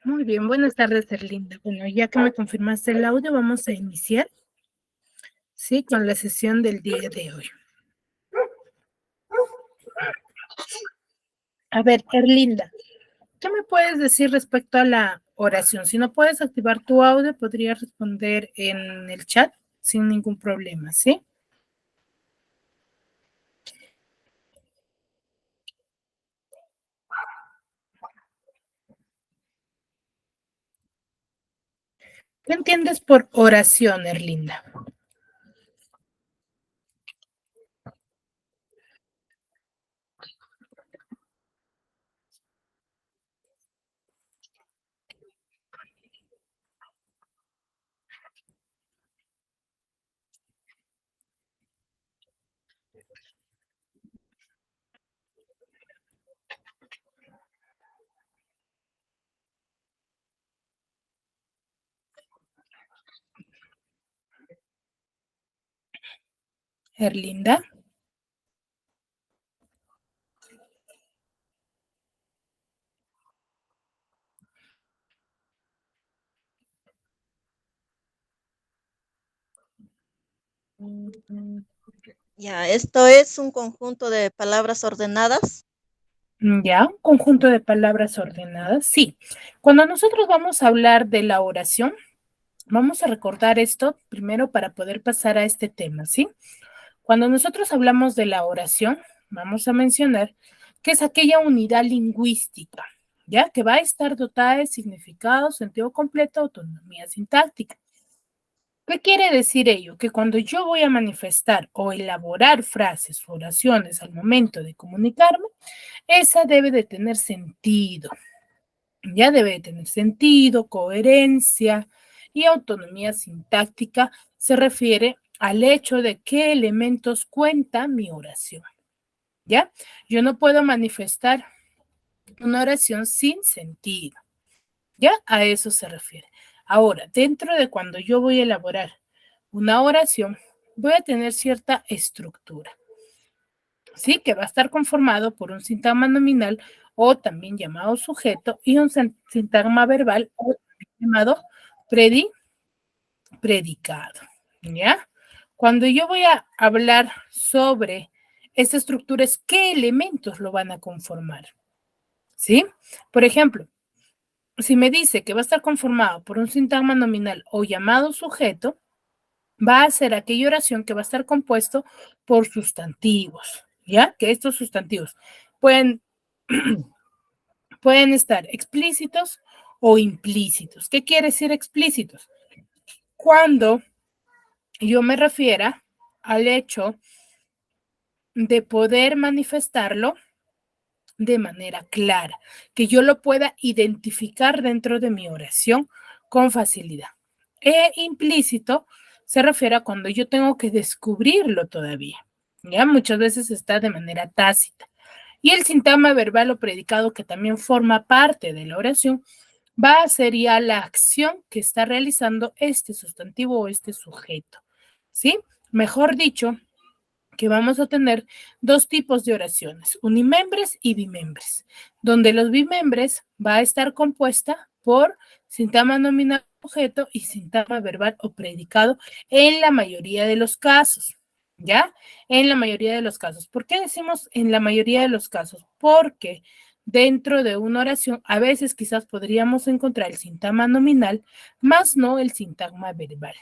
Muy bien, buenas tardes, Erlinda. Bueno, ya que me confirmaste el audio, vamos a iniciar, sí, con la sesión del día de hoy. A ver, Erlinda, ¿qué me puedes decir respecto a la oración? Si no puedes activar tu audio, podrías responder en el chat sin ningún problema, ¿sí? ¿Qué entiendes por oración, Erlinda? Erlinda. Ya, esto es un conjunto de palabras ordenadas. ¿Ya? Un conjunto de palabras ordenadas. Sí. Cuando nosotros vamos a hablar de la oración, vamos a recordar esto primero para poder pasar a este tema, ¿sí? Cuando nosotros hablamos de la oración, vamos a mencionar que es aquella unidad lingüística, ¿ya? Que va a estar dotada de significado, sentido completo, autonomía sintáctica. ¿Qué quiere decir ello? Que cuando yo voy a manifestar o elaborar frases o oraciones al momento de comunicarme, esa debe de tener sentido, ya debe de tener sentido, coherencia y autonomía sintáctica. Se refiere al hecho de qué elementos cuenta mi oración, ¿ya? Yo no puedo manifestar una oración sin sentido, ¿ya? A eso se refiere. Ahora, dentro de cuando yo voy a elaborar una oración, voy a tener cierta estructura, ¿sí? Que va a estar conformado por un sintagma nominal o también llamado sujeto y un sintagma verbal o llamado predicado, ¿ya? Cuando yo voy a hablar sobre esta estructura, es qué elementos lo van a conformar, ¿sí? Por ejemplo, si me dice que va a estar conformado por un sintagma nominal o llamado sujeto, va a ser aquella oración que va a estar compuesto por sustantivos, ¿ya? Que estos sustantivos pueden, pueden estar explícitos o implícitos. ¿Qué quiere decir explícitos? Cuando yo me refiera al hecho de poder manifestarlo de manera clara, que yo lo pueda identificar dentro de mi oración con facilidad. E implícito se refiere a cuando yo tengo que descubrirlo todavía, ¿ya? Muchas veces está de manera tácita. Y el sintagma verbal o predicado, que también forma parte de la oración, va a ser ya la acción que está realizando este sustantivo o este sujeto, ¿sí? Mejor dicho, que vamos a tener dos tipos de oraciones, unimembres y bimembres, donde los bimembres va a estar compuesta por sintagma nominal sujeto y sintagma verbal o predicado en la mayoría de los casos, ¿ya? En la mayoría de los casos. ¿Por qué decimos en la mayoría de los casos? Porque dentro de una oración a veces quizás podríamos encontrar el sintagma nominal, más no el sintagma verbal,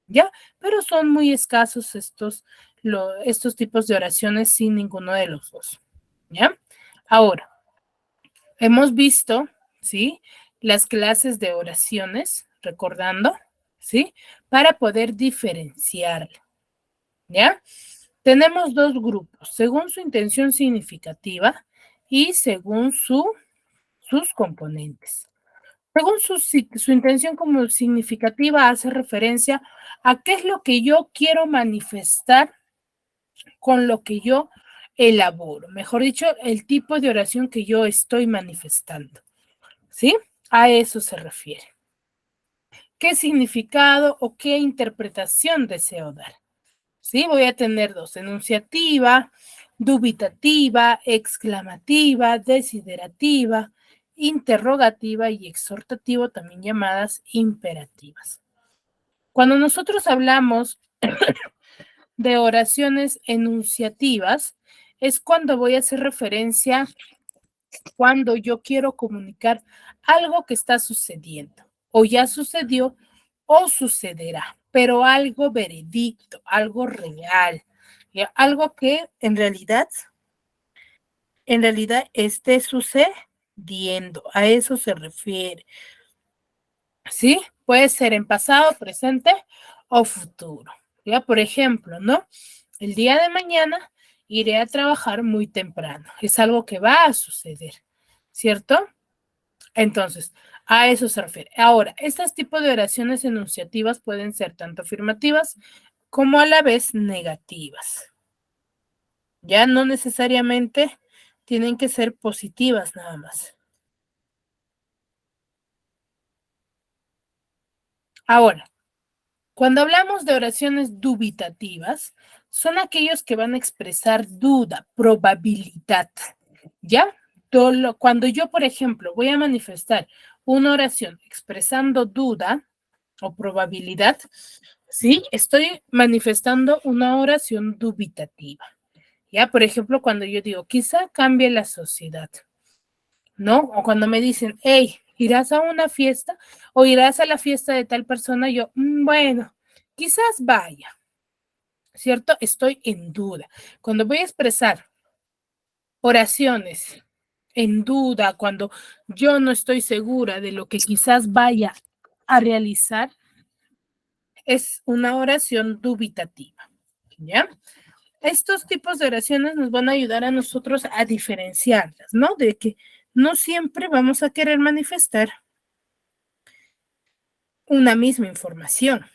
¿ya? Pero son muy escasos estos tipos de oraciones sin ninguno de los dos, ¿ya? Ahora, hemos visto, ¿sí? Las clases de oraciones, recordando, ¿sí? Para poder diferenciarla, ¿ya? Tenemos dos grupos, según su intención significativa y según sus componentes. Según su intención como significativa, hace referencia a qué es lo que yo quiero manifestar con lo que yo elaboro. Mejor dicho, el tipo de oración que yo estoy manifestando. ¿Sí? A eso se refiere. ¿Qué significado o qué interpretación deseo dar? ¿Sí? Voy a tener dos, enunciativa, dubitativa, exclamativa, desiderativa interrogativa y exhortativo, también llamadas imperativas. Cuando nosotros hablamos de oraciones enunciativas, es cuando voy a hacer referencia cuando yo quiero comunicar algo que está sucediendo, o ya sucedió, o sucederá, pero algo veredicto, algo real, ¿ya? Algo que en realidad esté sucediendo, a eso se refiere, ¿sí? Puede ser en pasado, presente o futuro, ¿ya? Por ejemplo, ¿no? El día de mañana iré a trabajar muy temprano, es algo que va a suceder, ¿cierto? Entonces, a eso se refiere. Ahora, estos tipos de oraciones enunciativas pueden ser tanto afirmativas como a la vez negativas. Ya no necesariamente tienen que ser positivas nada más. Ahora, cuando hablamos de oraciones dubitativas, son aquellos que van a expresar duda, probabilidad. ¿Ya? Cuando yo, por ejemplo, voy a manifestar una oración expresando duda o probabilidad, ¿sí? Estoy manifestando una oración dubitativa. ¿Ya? Por ejemplo, cuando yo digo, quizá cambie la sociedad, ¿no? O cuando me dicen, hey, ¿irás a una fiesta o irás a la fiesta de tal persona? Yo, bueno, quizás vaya, ¿cierto? Estoy en duda. Cuando voy a expresar oraciones en duda, cuando yo no estoy segura de lo que quizás vaya a realizar, es una oración dubitativa, ¿ya? Estos tipos de oraciones nos van a ayudar a nosotros a diferenciarlas, ¿no? De que no siempre vamos a querer manifestar una misma información,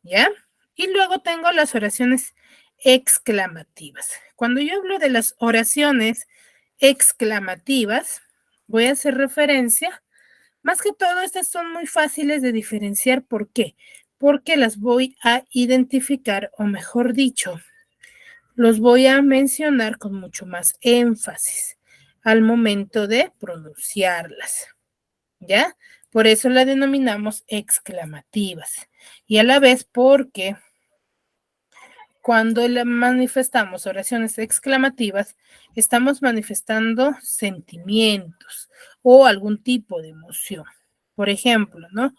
¿ya? Y luego tengo las oraciones exclamativas. Cuando yo hablo de las oraciones exclamativas, voy a hacer referencia, más que todo, estas son muy fáciles de diferenciar. ¿Por qué? Porque las voy a identificar, o mejor dicho, los voy a mencionar con mucho más énfasis al momento de pronunciarlas, ¿ya? Por eso la denominamos exclamativas. Y a la vez porque cuando le manifestamos oraciones exclamativas, estamos manifestando sentimientos o algún tipo de emoción. Por ejemplo, ¿no?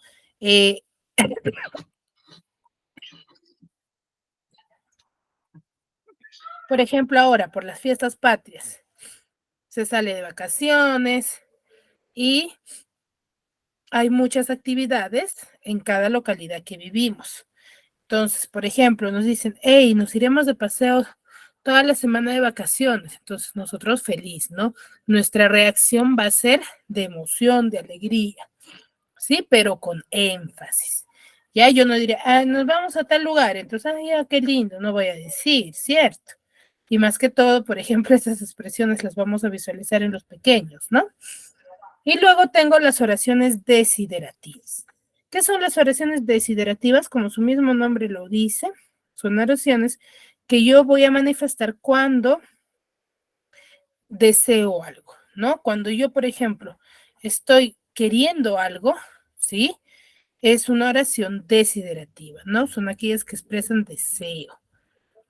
Por ejemplo, ahora, por las fiestas patrias, se sale de vacaciones y hay muchas actividades en cada localidad que vivimos. Entonces, por ejemplo, nos dicen, hey, nos iremos de paseo toda la semana de vacaciones. Entonces, nosotros feliz, ¿no? Nuestra reacción va a ser de emoción, de alegría, ¿sí? Pero con énfasis. Ya yo no diré, nos vamos a tal lugar. Entonces, ay, ya, qué lindo, no voy a decir, ¿cierto? Y más que todo, por ejemplo, esas expresiones las vamos a visualizar en los pequeños, ¿no? Y luego tengo las oraciones desiderativas. ¿Qué son las oraciones desiderativas? Como su mismo nombre lo dice, son oraciones que yo voy a manifestar cuando deseo algo, ¿no? Cuando yo, por ejemplo, estoy queriendo algo, ¿sí? Es una oración desiderativa, ¿no? Son aquellas que expresan deseo,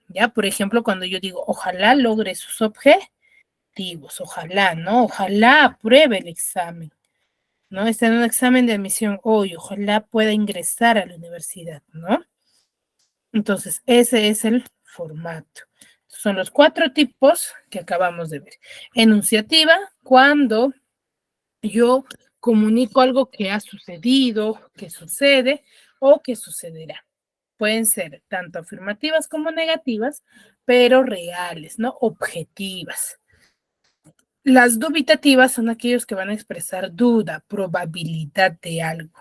¿ya? Por ejemplo, cuando yo digo, ojalá logre sus objetivos, ojalá, ¿no? Ojalá apruebe el examen. ¿No? Está en un examen de admisión hoy, ojalá pueda ingresar a la universidad, ¿no? Entonces, ese es el formato. Son los 4 tipos que acabamos de ver. Enunciativa, cuando yo comunico algo que ha sucedido, que sucede o que sucederá. Pueden ser tanto afirmativas como negativas, pero reales, ¿no? Objetivas. Las dubitativas son aquellos que van a expresar duda, probabilidad de algo,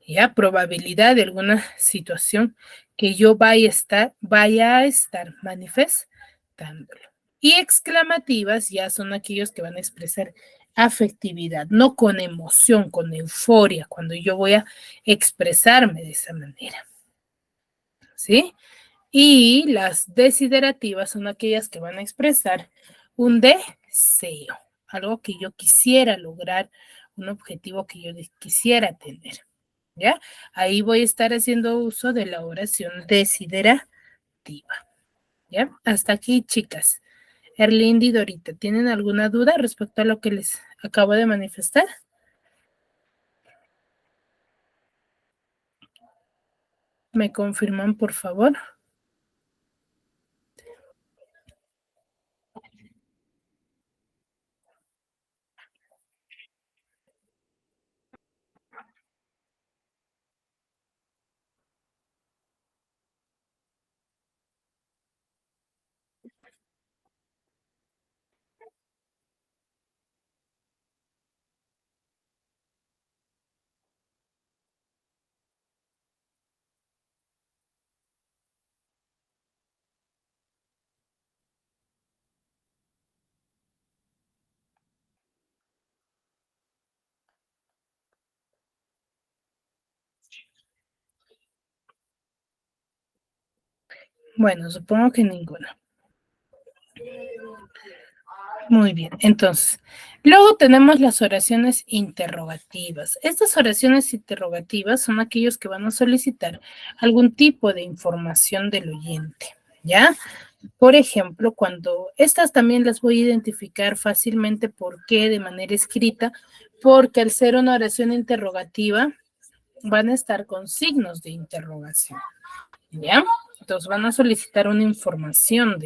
¿ya? Probabilidad de alguna situación que yo vaya a estar manifestándolo. Y exclamativas ya son aquellos que van a expresar afectividad, no con emoción, con euforia, cuando yo voy a expresarme de esa manera, ¿sí? Y las desiderativas son aquellas que van a expresar un deseo, algo que yo quisiera lograr, un objetivo que yo quisiera tener, ¿ya? Ahí voy a estar haciendo uso de la oración desiderativa, ¿ya? Hasta aquí, chicas. Erlinda y Dorita, ¿tienen alguna duda respecto a lo que les acabo de manifestar? ¿Me confirman, por favor? Bueno, supongo que ninguna. Muy bien, entonces, luego tenemos las oraciones interrogativas. Estas oraciones interrogativas son aquellos que van a solicitar algún tipo de información del oyente, ¿ya? Por ejemplo, cuando estas también las voy a identificar fácilmente, ¿por qué? De manera escrita, porque al ser una oración interrogativa, van a estar con signos de interrogación, ¿ya? Entonces van a solicitar una información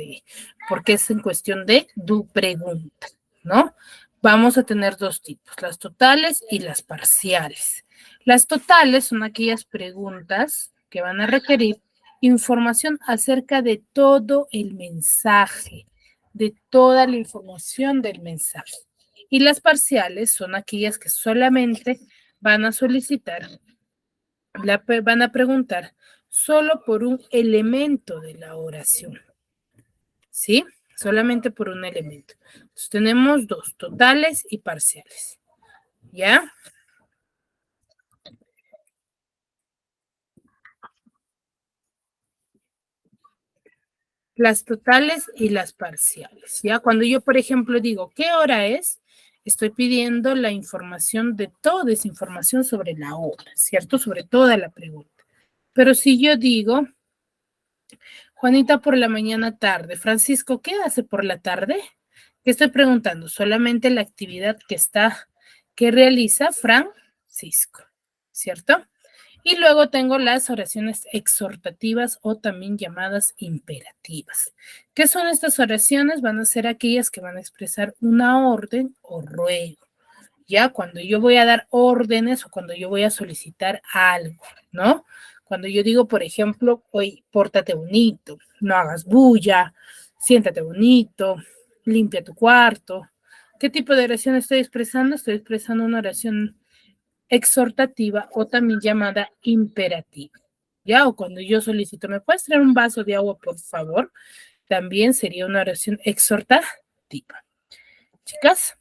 porque es en cuestión de tu pregunta, ¿no? Vamos a tener dos tipos, las totales y las parciales. Las totales son aquellas preguntas que van a requerir información acerca de todo el mensaje, de toda la información del mensaje. Y las parciales son aquellas que solamente van a solicitar van a preguntar solo por un elemento de la oración, ¿sí? Solamente por un elemento. Entonces, tenemos dos, totales y parciales, ¿ya? Las totales y las parciales, ¿ya? Cuando yo, por ejemplo, digo, ¿qué hora es? Estoy pidiendo la información de toda esa información sobre la hora, ¿cierto? Sobre toda la pregunta. Pero si yo digo, Juanita por la mañana tarde. Francisco, ¿qué hace por la tarde? ¿Qué estoy preguntando? Solamente la actividad que realiza Francisco, ¿cierto? Y luego tengo las oraciones exhortativas o también llamadas imperativas. ¿Qué son estas oraciones? Van a ser aquellas que van a expresar una orden o ruego. Ya cuando yo voy a dar órdenes o cuando yo voy a solicitar algo, ¿no? Cuando yo digo, por ejemplo, hoy pórtate bonito, no hagas bulla, siéntate bonito, limpia tu cuarto. ¿Qué tipo de oración estoy expresando? Estoy expresando una oración exhortativa o también llamada imperativa. ¿Ya? O cuando yo solicito, ¿me puedes traer un vaso de agua, por favor? También sería una oración exhortativa. Chicas.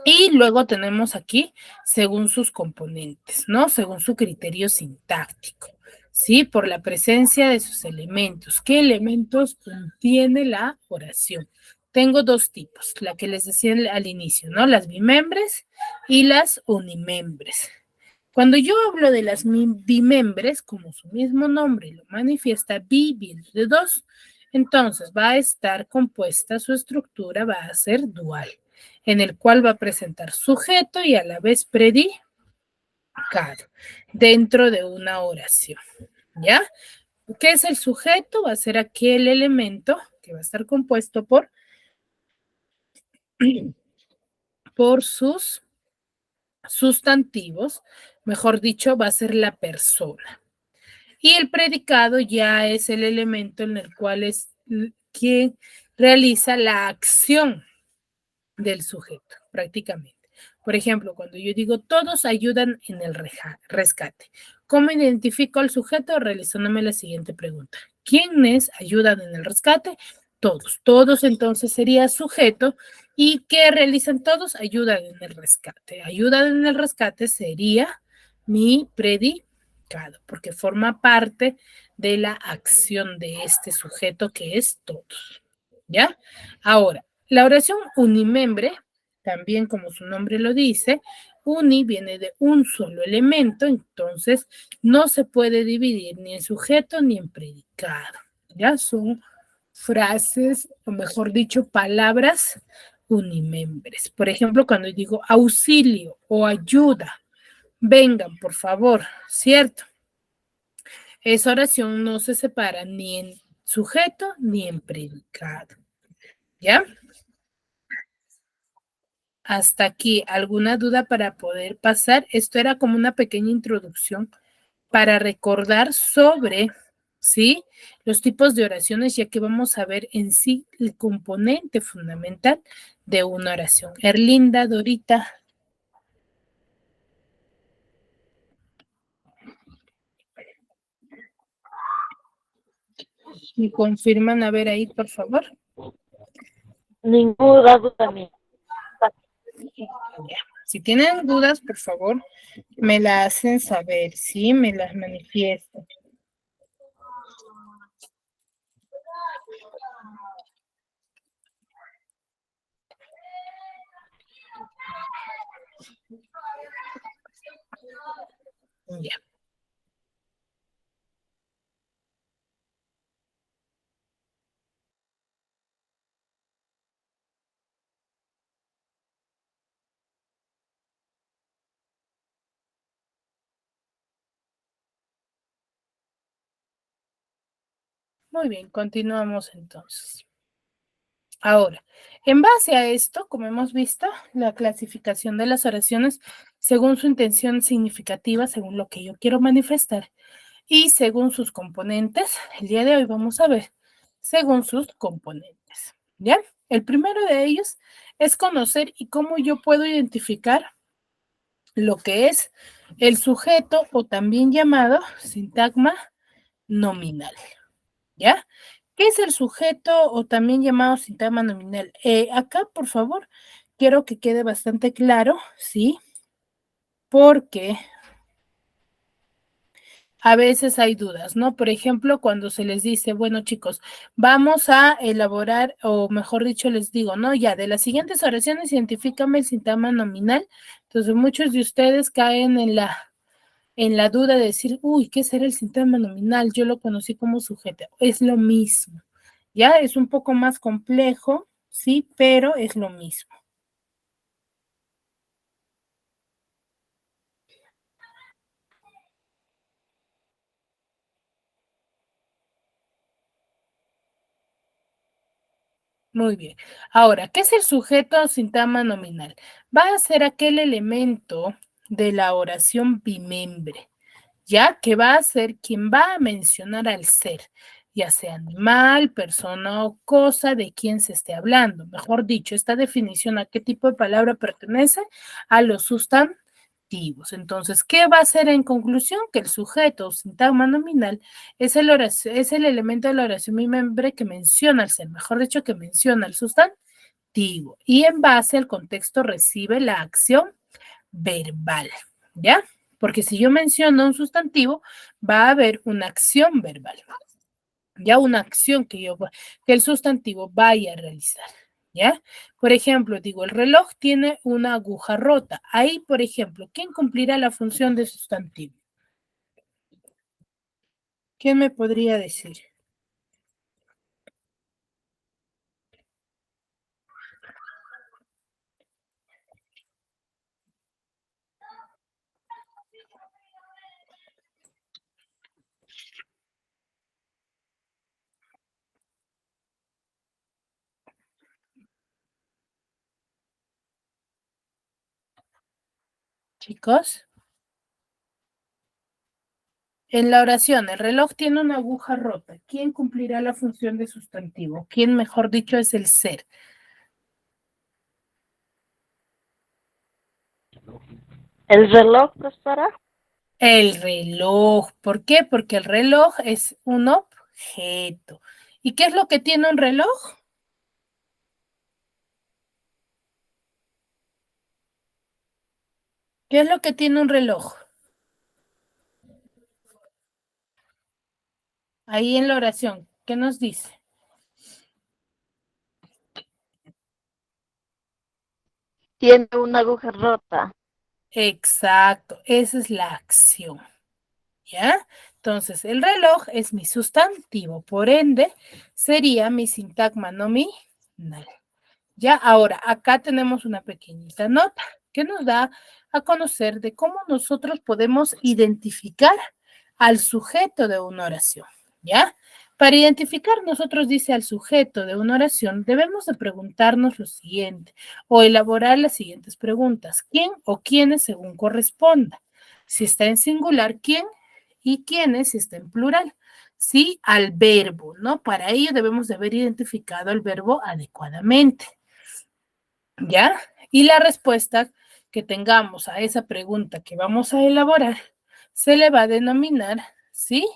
Y luego tenemos aquí, según sus componentes, ¿no? Según su criterio sintáctico, ¿sí? Por la presencia de sus elementos. ¿Qué elementos contiene la oración? Tengo dos tipos, la que les decía al inicio, ¿no? Las bimembres y las unimembres. Cuando yo hablo de las bimembres, como su mismo nombre lo manifiesta, bi viene de dos, entonces va a estar compuesta, su estructura va a ser dual, en el cual va a presentar sujeto y a la vez predicado dentro de una oración, ¿ya? ¿Qué es el sujeto? Va a ser aquel elemento que va a estar compuesto por sus sustantivos, mejor dicho, va a ser la persona. Y el predicado ya es el elemento en el cual es quien realiza la acción del sujeto, prácticamente. Por ejemplo, cuando yo digo todos ayudan en el rescate, ¿cómo identifico al sujeto? Realizándome la siguiente pregunta. ¿Quiénes ayudan en el rescate? Todos. Todos entonces sería sujeto. ¿Y qué realizan todos? Ayudan en el rescate. Ayudan en el rescate sería mi predicado, porque forma parte de la acción de este sujeto que es todos. ¿Ya? Ahora, la oración unimembre también como su nombre lo dice, uni viene de un solo elemento, entonces no se puede dividir ni en sujeto ni en predicado. Ya son frases, o mejor dicho, palabras unimembres. Por ejemplo, cuando digo auxilio o ayuda, vengan, por favor, ¿cierto? Esa oración no se separa ni en sujeto ni en predicado. ¿Ya? Hasta aquí, ¿alguna duda para poder pasar? Esto era como una pequeña introducción para recordar sobre, ¿sí? Los tipos de oraciones, ya que vamos a ver en sí el componente fundamental de una oración. Erlinda, Dorita. ¿Me confirman? A ver ahí, por favor. Ninguna duda mía. Si tienen dudas, por favor, me la hacen saber, ¿sí? Me las manifiestan. Ya. Muy bien, continuamos entonces. Ahora, en base a esto, como hemos visto, la clasificación de las oraciones según su intención significativa, según lo que yo quiero manifestar, y según sus componentes, el día de hoy vamos a ver según sus componentes. ¿Ya? El primero de ellos es conocer y cómo yo puedo identificar lo que es el sujeto o también llamado sintagma nominal. ¿Ya? ¿Qué es el sujeto o también llamado sintagma nominal? Acá, por favor, quiero que quede bastante claro, ¿sí? Porque a veces hay dudas, ¿no? Por ejemplo, cuando se les dice, bueno, chicos, vamos a elaborar, o mejor dicho, les digo, ¿no? Ya, de las siguientes oraciones, identifícame el sintagma nominal. Entonces, muchos de ustedes caen en la duda de decir, uy, ¿qué será el sintagma nominal? Yo lo conocí como sujeto. Es lo mismo, ¿ya? Es un poco más complejo, sí, pero es lo mismo. Muy bien. Ahora, ¿qué es el sujeto sintagma nominal? Va a ser aquel elemento de la oración bimembre, ya que va a ser quien va a mencionar al ser, ya sea animal, persona o cosa de quien se esté hablando. Mejor dicho, esta definición a qué tipo de palabra pertenece, a los sustantivos. Entonces, ¿qué va a ser en conclusión? Que el sujeto o sintagma nominal es el elemento de la oración bimembre que menciona al ser, mejor dicho, que menciona al sustantivo y en base al contexto recibe la acción verbal, ¿ya? Porque si yo menciono un sustantivo, va a haber una acción verbal, ya una acción que el sustantivo vaya a realizar, ¿ya? Por ejemplo, digo, el reloj tiene una aguja rota. Ahí, por ejemplo, ¿quién cumplirá la función de sustantivo? ¿Quién me podría decir? Chicos, en la oración, el reloj tiene una aguja rota. ¿Quién cumplirá la función de sustantivo? ¿Quién, mejor dicho, es el ser? ¿El reloj, profesora? El reloj. ¿Por qué? Porque el reloj es un objeto. ¿Y qué es lo que tiene un reloj? ¿Qué es lo que tiene un reloj? Ahí en la oración, ¿qué nos dice? Tiene una aguja rota. Exacto, esa es la acción. ¿Ya? Entonces, el reloj es mi sustantivo, por ende, sería mi sintagma nominal. Ya, ahora, acá tenemos una pequeñita nota que nos da a conocer de cómo nosotros podemos identificar al sujeto de una oración, ¿ya? Para identificar, nosotros dice al sujeto de una oración, debemos de preguntarnos lo siguiente o elaborar las siguientes preguntas. ¿Quién o quiénes según corresponda? Si está en singular, ¿quién? Y quiénes si está en plural. Sí, al verbo, ¿no? Para ello debemos de haber identificado el verbo adecuadamente. ¿Ya? Y la respuesta que tengamos a esa pregunta que vamos a elaborar se le va a denominar, ¿sí?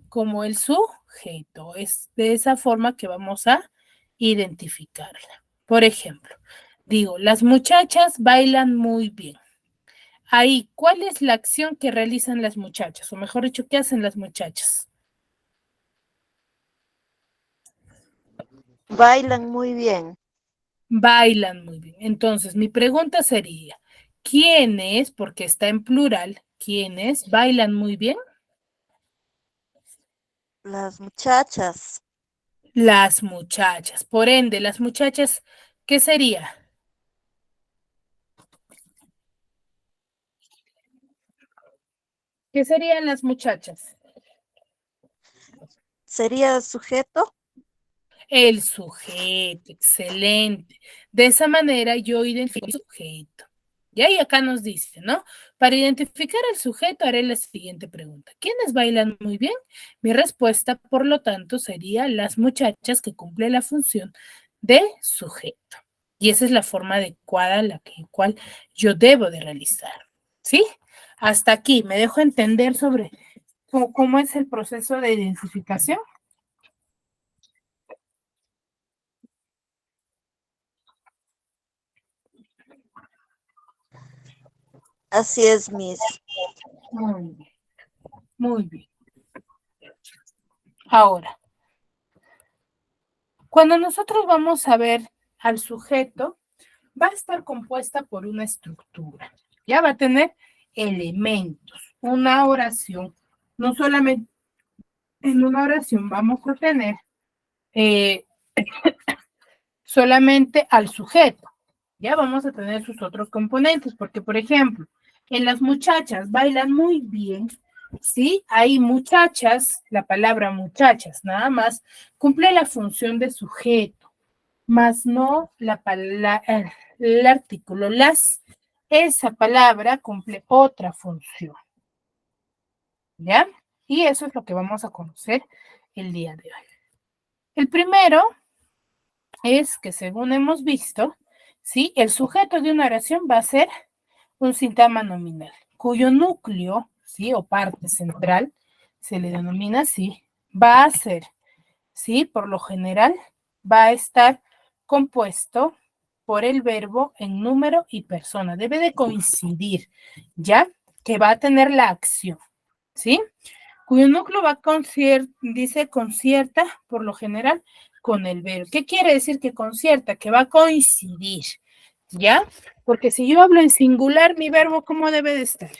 Como el sujeto. Es de esa forma que vamos a identificarla. Por ejemplo, digo, las muchachas bailan muy bien. Ahí, ¿cuál es la acción que realizan las muchachas? O mejor dicho, ¿qué hacen las muchachas? Bailan muy bien. Bailan muy bien. Entonces, mi pregunta sería, ¿quiénes, porque está en plural, quiénes bailan muy bien? Las muchachas. Las muchachas. Por ende, las muchachas, ¿qué sería? ¿Qué serían las muchachas? ¿Sería sujeto? El sujeto, excelente. De esa manera yo identifico el sujeto. Y ahí acá nos dice, ¿no? Para identificar al sujeto haré la siguiente pregunta. ¿Quiénes bailan muy bien? Mi respuesta, por lo tanto, sería las muchachas que cumplen la función de sujeto. Y esa es la forma adecuada en la cual yo debo de realizar. ¿Sí? Hasta aquí me dejo entender sobre cómo es el proceso de identificación. Así es, Miss. Muy bien, muy bien. Ahora, cuando nosotros vamos a ver al sujeto, va a estar compuesta por una estructura. Ya va a tener elementos. Una oración, no solamente en una oración vamos a tener eh, solamente al sujeto. Ya vamos a tener sus otros componentes, porque por ejemplo, en las muchachas bailan muy bien, ¿sí? Hay muchachas, la palabra muchachas nada más, cumple la función de sujeto, más no el artículo las. Esa palabra cumple otra función, ¿ya? Y eso es lo que vamos a conocer el día de hoy. El primero es que según hemos visto, ¿sí? El sujeto de una oración va a ser un sintagma nominal, cuyo núcleo, ¿sí? O parte central, se le denomina así, va a ser, ¿sí? Por lo general, va a estar compuesto por el verbo en número y persona. Debe de coincidir, ¿ya? Que va a tener la acción, ¿sí? Cuyo núcleo va con dice concierta, por lo general, con el verbo. ¿Qué quiere decir que concierta? Que va a coincidir, ¿ya? Porque si yo hablo en singular, mi verbo, ¿cómo debe de estar?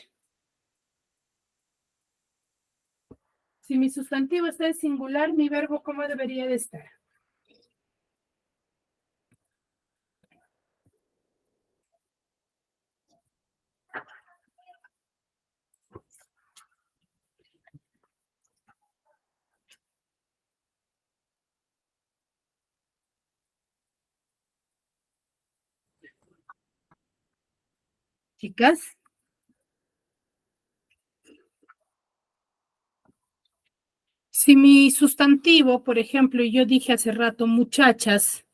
Si mi sustantivo está en singular, mi verbo, ¿cómo debería de estar? Chicas, si mi sustantivo, por ejemplo, yo dije hace rato muchachas,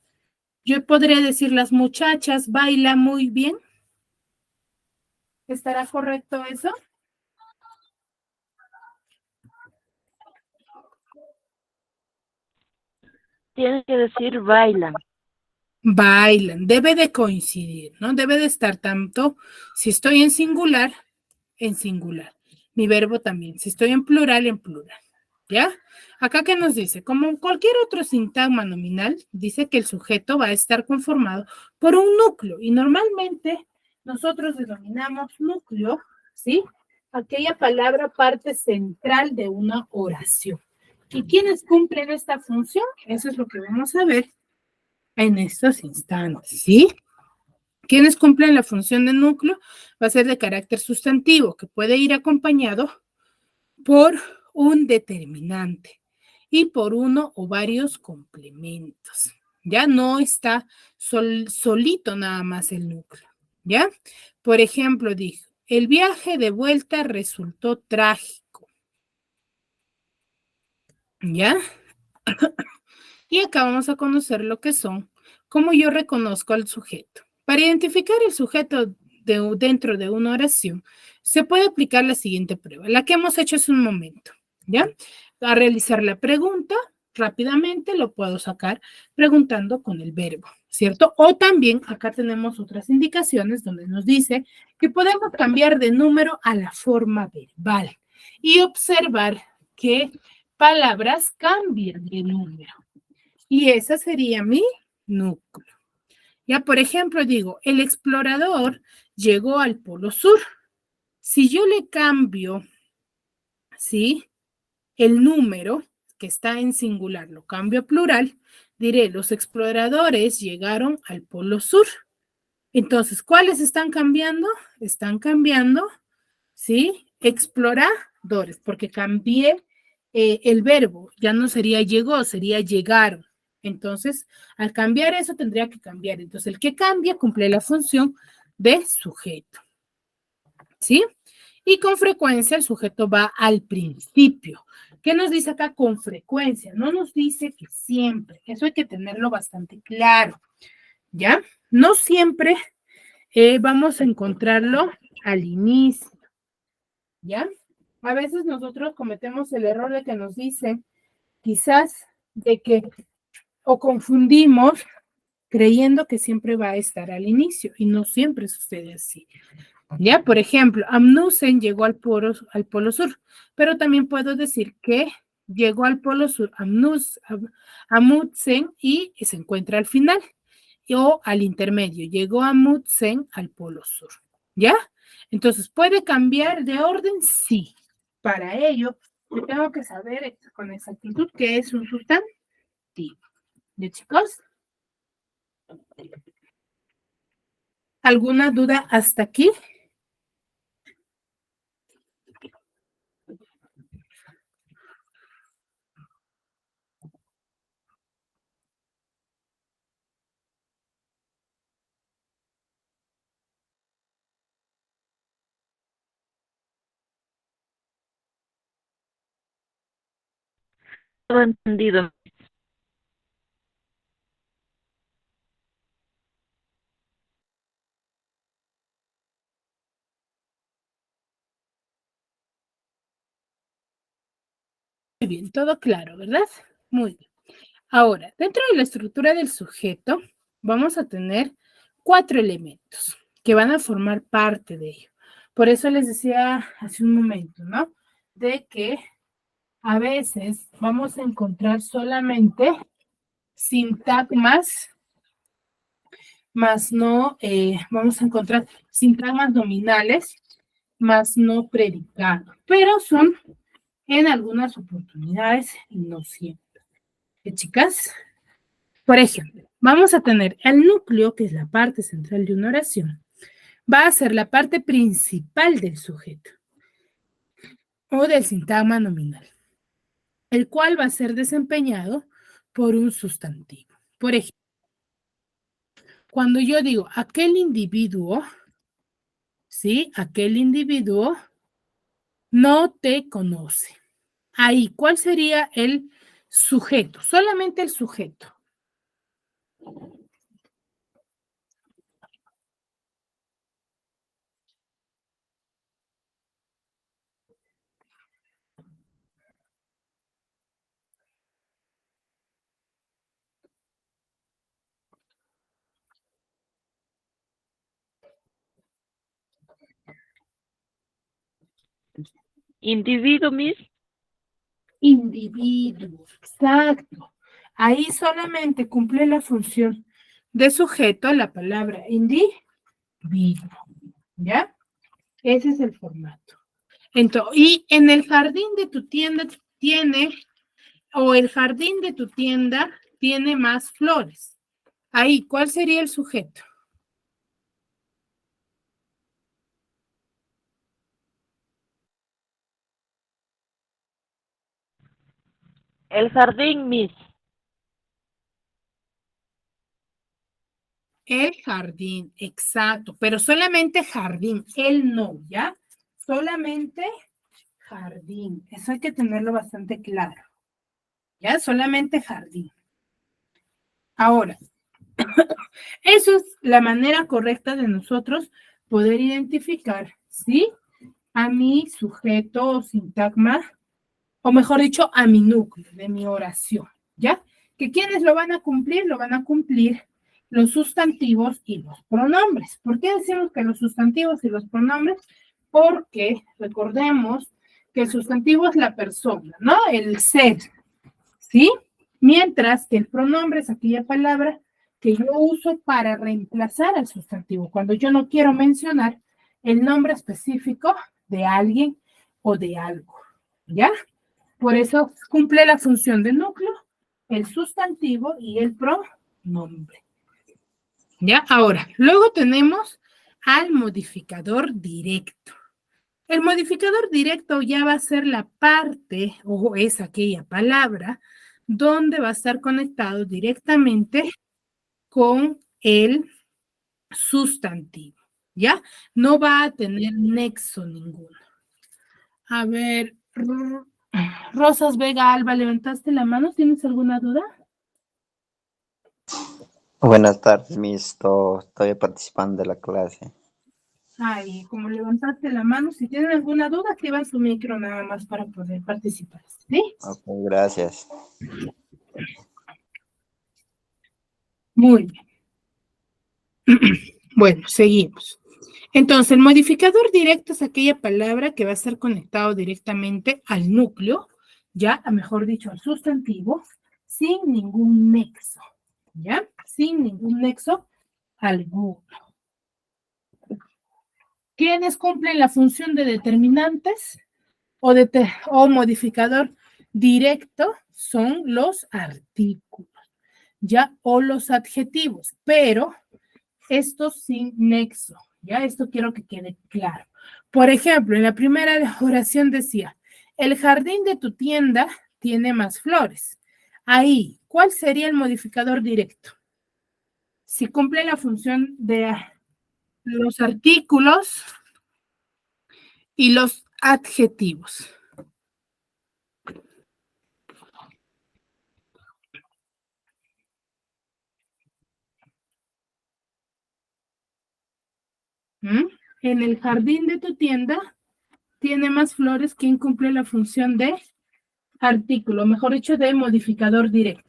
yo podría decir las muchachas bailan muy bien. ¿Estará correcto eso? Tiene que decir bailan. Bailan, debe de coincidir, ¿no? Debe de estar tanto, si estoy en singular, en singular. Mi verbo también, si estoy en plural, en plural. ¿Ya? Acá que nos dice, como cualquier otro sintagma nominal, dice que el sujeto va a estar conformado por un núcleo y normalmente nosotros denominamos núcleo, ¿sí? Aquella palabra parte central de una oración. ¿Y quiénes cumplen esta función? Eso es lo que vamos a ver en estos instantes, ¿sí? ¿Quiénes cumplen la función de núcleo? Va a ser de carácter sustantivo, que puede ir acompañado por un determinante y por uno o varios complementos. Ya no está solito nada más el núcleo. ¿Ya? Por ejemplo, dijo, el viaje de vuelta resultó trágico. ¿Ya? Y acá vamos a conocer lo que son, cómo yo reconozco al sujeto. Para identificar el sujeto dentro de una oración, se puede aplicar la siguiente prueba, la que hemos hecho hace un momento, ¿ya? A realizar la pregunta, rápidamente lo puedo sacar preguntando con el verbo, ¿cierto? O también acá tenemos otras indicaciones donde nos dice que podemos cambiar de número a la forma verbal y observar qué palabras cambian de número. Y esa sería mi núcleo. Ya, por ejemplo, digo, el explorador llegó al Polo Sur. Si yo le cambio, ¿sí? El número que está en singular, lo cambio a plural, diré, los exploradores llegaron al Polo Sur. Entonces, ¿cuáles están cambiando? Están cambiando, ¿sí? Exploradores, porque cambié el verbo, ya no sería llegó, sería llegaron. Entonces, al cambiar eso, tendría que cambiar. Entonces, el que cambia cumple la función de sujeto, ¿sí? Y con frecuencia el sujeto va al principio. ¿Qué nos dice acá con frecuencia? No nos dice que siempre. Eso hay que tenerlo bastante claro, ¿ya? No siempre vamos a encontrarlo al inicio, ¿ya? A veces nosotros cometemos el error de que nos dicen, quizás, de que o confundimos creyendo que siempre va a estar al inicio y no siempre sucede así. Ya, por ejemplo, Amundsen llegó al polo sur, pero también puedo decir que llegó al polo sur Amundsen y se encuentra al final o al intermedio. Llegó Amundsen al polo sur. ¿Ya? Entonces, ¿puede cambiar de orden? Sí. Para ello, yo tengo que saber con exactitud qué es un sustantivo. ¿Ya, chicos? ¿Alguna duda hasta aquí? Todo entendido. Muy bien, todo claro, ¿verdad? Muy bien. Ahora, dentro de la estructura del sujeto, vamos a tener 4 elementos que van a formar parte de ello. Por eso les decía hace un momento, ¿no? De que a veces vamos a encontrar solamente sintagmas, más no, vamos a encontrar sintagmas nominales, más no predicados, pero son en algunas oportunidades y no siempre. ¿Qué, chicas? Por ejemplo, vamos a tener el núcleo, que es la parte central de una oración, va a ser la parte principal del sujeto o del sintagma nominal, el cual va a ser desempeñado por un sustantivo. Por ejemplo, cuando yo digo aquel individuo, ¿sí? Aquel individuo no te conoce. Ahí, ¿cuál sería el sujeto? Solamente el sujeto. Individuo, Miss. Individuo, exacto. Ahí solamente cumple la función de sujeto la palabra individuo, ¿ya? Ese es el formato. Entonces, y en el jardín de tu tienda tiene, o el jardín de tu tienda tiene más flores. Ahí, ¿cuál sería el sujeto? El jardín, Miss. El jardín, exacto, pero solamente jardín, él no, ¿ya? Solamente jardín, eso hay que tenerlo bastante claro, ¿ya? Solamente jardín. Ahora, eso es la manera correcta de nosotros poder identificar, ¿sí? A mi sujeto o sintagma, o mejor dicho, a mi núcleo de mi oración, ¿ya? ¿Que quiénes lo van a cumplir? Lo van a cumplir los sustantivos y los pronombres. ¿Por qué decimos que los sustantivos y los pronombres? Porque recordemos que el sustantivo es la persona, ¿no? El ser, ¿sí? Mientras que el pronombre es aquella palabra que yo uso para reemplazar al sustantivo, cuando yo no quiero mencionar el nombre específico de alguien o de algo, ¿ya? Por eso cumple la función de núcleo, el sustantivo y el pronombre. ¿Ya? Ahora, luego tenemos al modificador directo. El modificador directo ya va a ser la parte, o es aquella palabra, donde va a estar conectado directamente con el sustantivo, ¿ya? No va a tener nexo ninguno. A ver, Rosas Vega Alba, ¿levantaste la mano? ¿Tienes alguna duda? Buenas tardes, Miss. Estoy participando de la clase. Ay, como levantaste la mano, si tienen alguna duda, activan su micro nada más para poder participar, ¿sí? Ok, gracias. Muy bien. Bueno, seguimos. Entonces, el modificador directo es aquella palabra que va a estar conectado directamente al núcleo, ya, mejor dicho, al sustantivo, sin ningún nexo, ¿ya? Sin ningún nexo alguno. ¿Quiénes cumplen la función de determinantes o modificador directo? Son los artículos, ¿ya? O los adjetivos, pero estos sin nexo, ¿ya? Esto quiero que quede claro. Por ejemplo, en la primera oración decía, el jardín de tu tienda tiene más flores. Ahí, ¿cuál sería el modificador directo? Si cumple la función de los artículos y los adjetivos. ¿Mm? En el jardín de tu tienda tiene más flores. ¿Quién cumple la función de artículo? Mejor dicho, de modificador directo.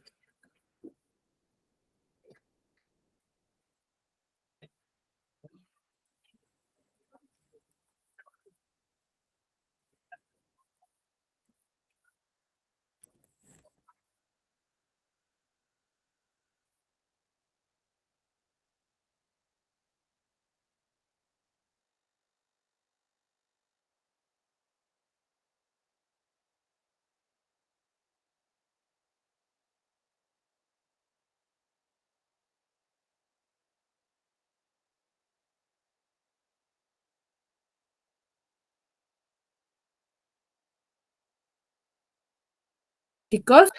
Chicos,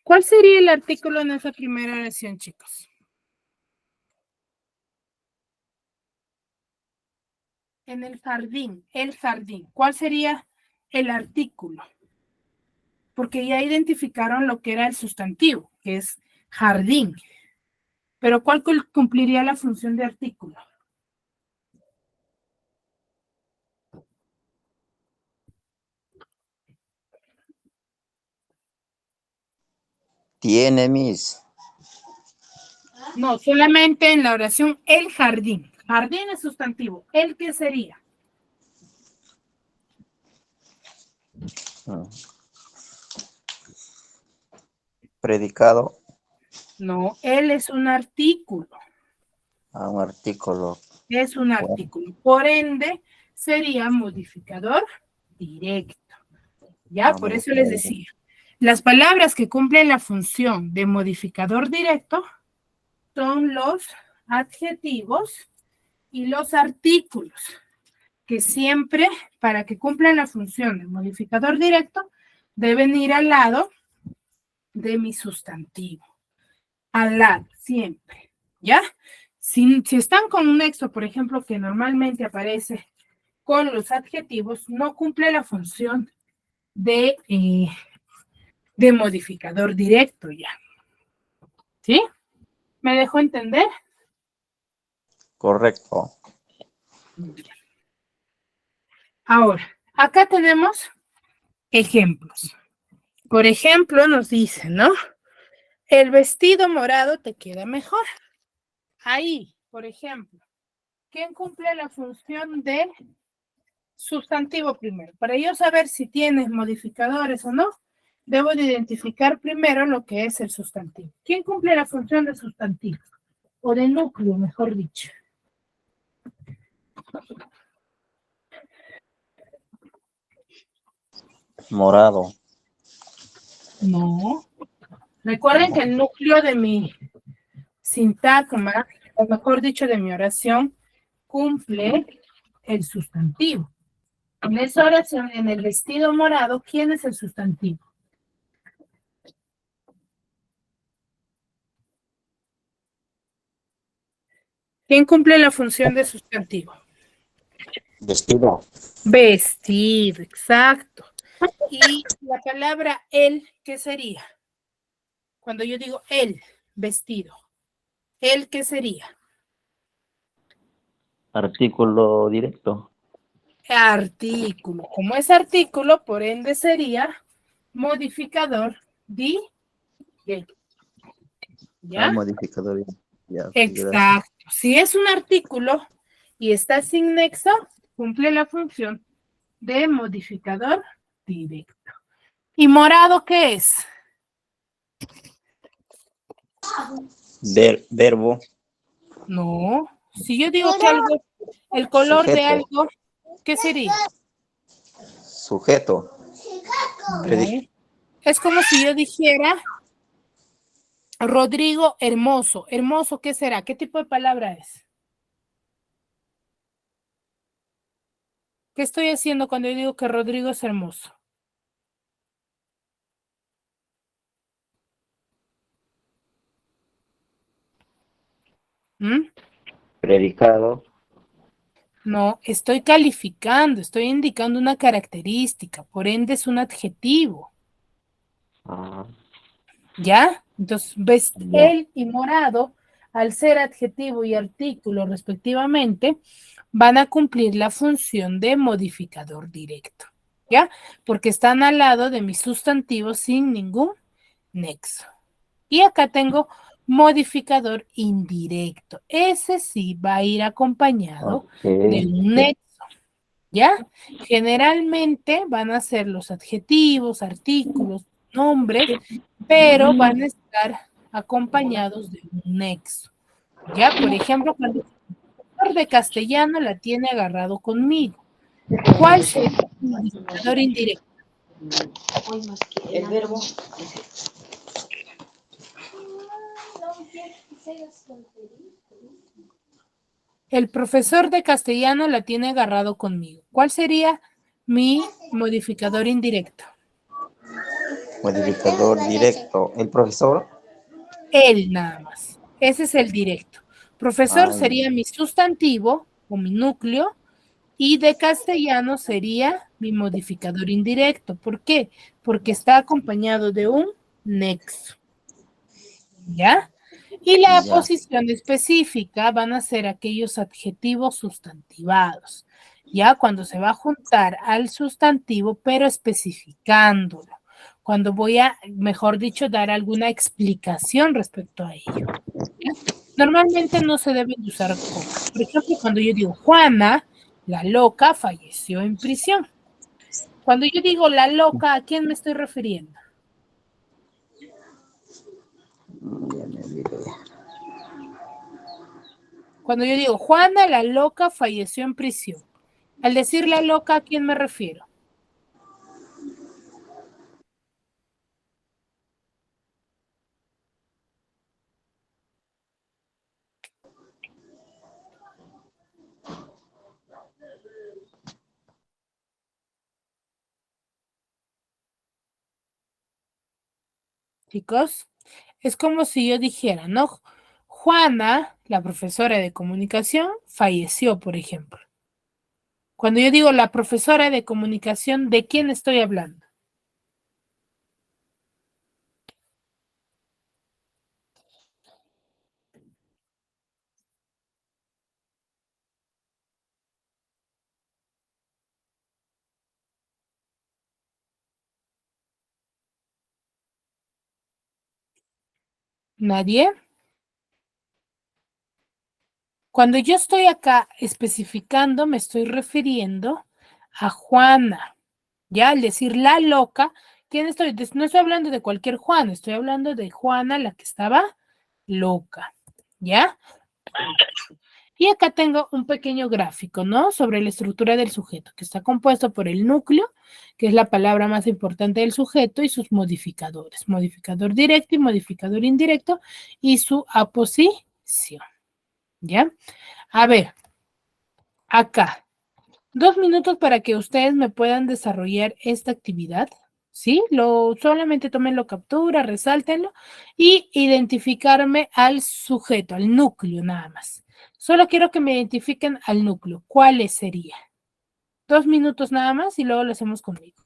¿cuál sería el artículo en esa primera oración, chicos? en el jardín, el jardín. ¿Cuál sería el artículo? Porque ya identificaron lo que era el sustantivo, que es jardín. Pero ¿cuál cumpliría la función de artículo? Tiene, Miss. No, solamente en la oración el jardín. Jardín es sustantivo. ¿El qué sería? Mm. Predicado No, él es un artículo. a un artículo. Es un artículo. Por ende, sería modificador directo. ¿Ya? Por eso les decía. Las palabras que cumplen la función de modificador directo son los adjetivos y los artículos, que siempre, para que cumplan la función de modificador directo, deben ir al lado de mi sustantivo. Al lado, siempre. ¿Ya? Si están con un nexo, por ejemplo, que normalmente aparece con los adjetivos, no cumple la función de modificador directo ya. ¿Sí? ¿Me dejó entender? Correcto. Ahora, acá tenemos ejemplos. Por ejemplo, nos dice, ¿no? El vestido morado te queda mejor. Ahí, por ejemplo, ¿quién cumple la función de sustantivo primero? Para yo saber si tienes modificadores o no, debo de identificar primero lo que es el sustantivo. ¿Quién cumple la función de sustantivo? O de núcleo, mejor dicho. Morado. No. Recuerden que el núcleo de mi sintagma, o mejor dicho, de mi oración, cumple el sustantivo. En esa oración, en el vestido morado, ¿quién es el sustantivo? ¿Quién cumple la función de sustantivo? Vestido. Vestido, exacto. Y la palabra el, ¿qué sería? Cuando yo digo el, vestido, ¿el qué sería? Artículo directo. Artículo. Como es artículo, por ende sería modificador directo. ¿Ya? Modificador. Ya, Exacto. Si es un artículo y está sin nexo, cumple la función de modificador directo. ¿Y morado qué es? Verbo. No. Si yo digo que algo, el color de Sujeto. algo, ¿qué sería? Sujeto. No. Es como si yo dijera Rodrigo hermoso. ¿Hermoso qué será? ¿Qué tipo de palabra es? ¿Qué estoy haciendo cuando yo digo que Rodrigo es hermoso? ¿Mm? Predicado. No, estoy calificando, estoy indicando una característica, por ende es un adjetivo. Ah, ¿Ya? Entonces, ves, ya. el y morado, al ser adjetivo y artículo respectivamente, van a cumplir la función de modificador directo. ¿Ya? Porque están al lado de mis sustantivos sin ningún nexo. Y acá tengo modificador indirecto. Ese sí va a ir acompañado Ok. de un nexo. ¿Ya? Generalmente van a ser los adjetivos, artículos, nombres, pero van a estar acompañados de un nexo. ¿Ya? Por ejemplo, cuando el profesor de castellano la tiene agarrado conmigo, ¿cuál sería el modificador indirecto? El verbo. El profesor de castellano la tiene agarrado conmigo. ¿Cuál sería mi modificador indirecto? Modificador directo. El profesor. Él nada más. Ese es el directo. Profesor Ah, sería mi sustantivo o mi núcleo Y de castellano sería mi modificador indirecto. ¿Por qué? Porque está acompañado de un nexo. ¿Ya? Y la Ya. posición específica van a ser aquellos adjetivos sustantivados. ¿Ya? Cuando se va a juntar al sustantivo, pero especificándolo. Cuando voy a, mejor dicho, dar alguna explicación respecto a ello. ¿Ya? Normalmente no se deben usar comas. Por ejemplo, cuando yo digo Juana, la loca, falleció en prisión. Cuando yo digo la loca, ¿a quién me estoy refiriendo? Ya me olvidé. Cuando yo digo Juana, la loca, falleció en prisión. Al decir la loca, ¿a quién me refiero? Chicos, es como si yo dijera, ¿no? Juana, la profesora de comunicación, falleció, por ejemplo. Cuando yo digo la profesora de comunicación, ¿de quién estoy hablando? ¿Nadie? Cuando yo estoy acá especificando, me estoy refiriendo a Juana. Ya al decir la loca, ¿quién estoy? No estoy hablando de cualquier Juana, estoy hablando de Juana, la que estaba loca. ¿Ya? Y acá tengo un pequeño gráfico, ¿no? Sobre la estructura del sujeto, que está compuesto por el núcleo, que es la palabra más importante del sujeto, y sus modificadores, modificador directo y modificador indirecto, y su aposición. ¿Ya? A ver, acá, 2 minutos para que ustedes me puedan desarrollar esta actividad, ¿sí? Solamente tómenlo captura, resáltenlo y identificarme al sujeto, al núcleo nada más. Solo quiero que me identifiquen al núcleo. ¿Cuáles serían? 2 minutos nada más y luego lo hacemos conmigo.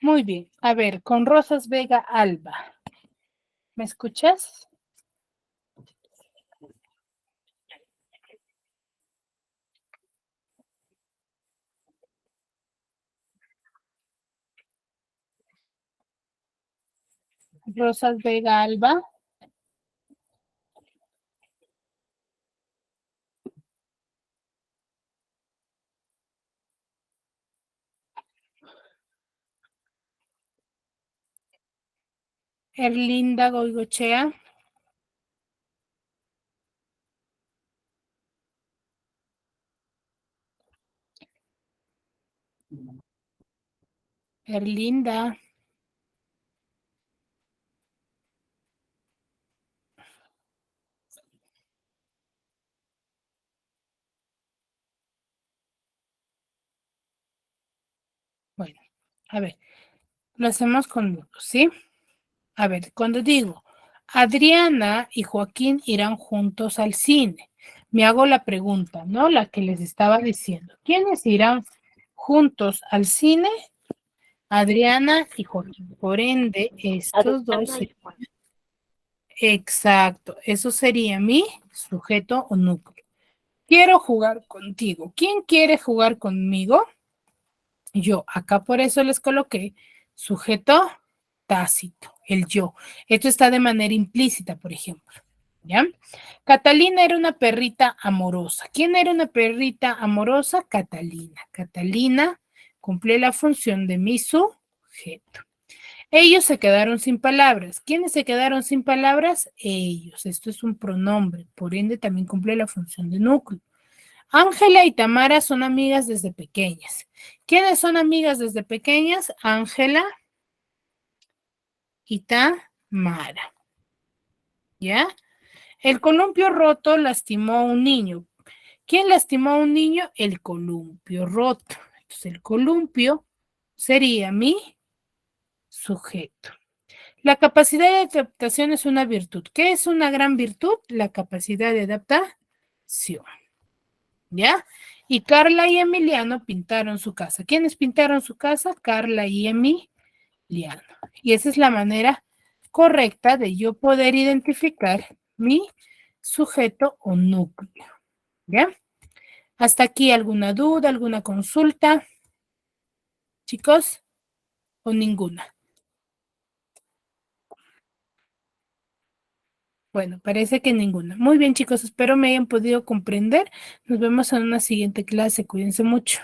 Muy bien. A ver, con Rosas Vega Alba. ¿Me escuchas? Rosas Vega Alba. Erlinda Goigochea. Erlinda. Bueno, a ver, lo hacemos con números, ¿sí? A ver, cuando digo Adriana y Joaquín irán juntos al cine, me hago la pregunta, ¿no? La que les estaba diciendo. ¿Quiénes irán juntos al cine? Adriana y Joaquín. Por ende, estos dos. Exacto, eso sería mi sujeto o núcleo. Quiero jugar contigo. ¿Quién quiere jugar conmigo? Yo. Acá por eso les coloqué sujeto tácito, el yo. Esto está de manera implícita, por ejemplo. ¿Ya? Catalina era una perrita amorosa. ¿Quién era una perrita amorosa? Catalina. Catalina cumple la función de mi sujeto. Ellos se quedaron sin palabras. ¿Quiénes se quedaron sin palabras? Ellos. Esto es un pronombre, por ende también cumple la función de núcleo. Ángela y Tamara son amigas desde pequeñas. ¿Quiénes son amigas desde pequeñas? Ángela y Tamara. ¿Ya? El columpio roto lastimó a un niño. ¿Quién lastimó a un niño? El columpio roto. Entonces el columpio sería mi sujeto. La capacidad de adaptación es una virtud. ¿Qué es una gran virtud? La capacidad de adaptación. ¿Ya? Y Carla y Emiliano pintaron su casa. ¿Quiénes pintaron su casa? Carla y Emiliano. Y esa es la manera correcta de yo poder identificar mi sujeto o núcleo. ¿Ya? ¿Hasta aquí alguna duda, alguna consulta? Chicos, o ninguna. Bueno, parece que ninguna. Muy bien, chicos, espero me hayan podido comprender. Nos vemos en una siguiente clase. Cuídense mucho.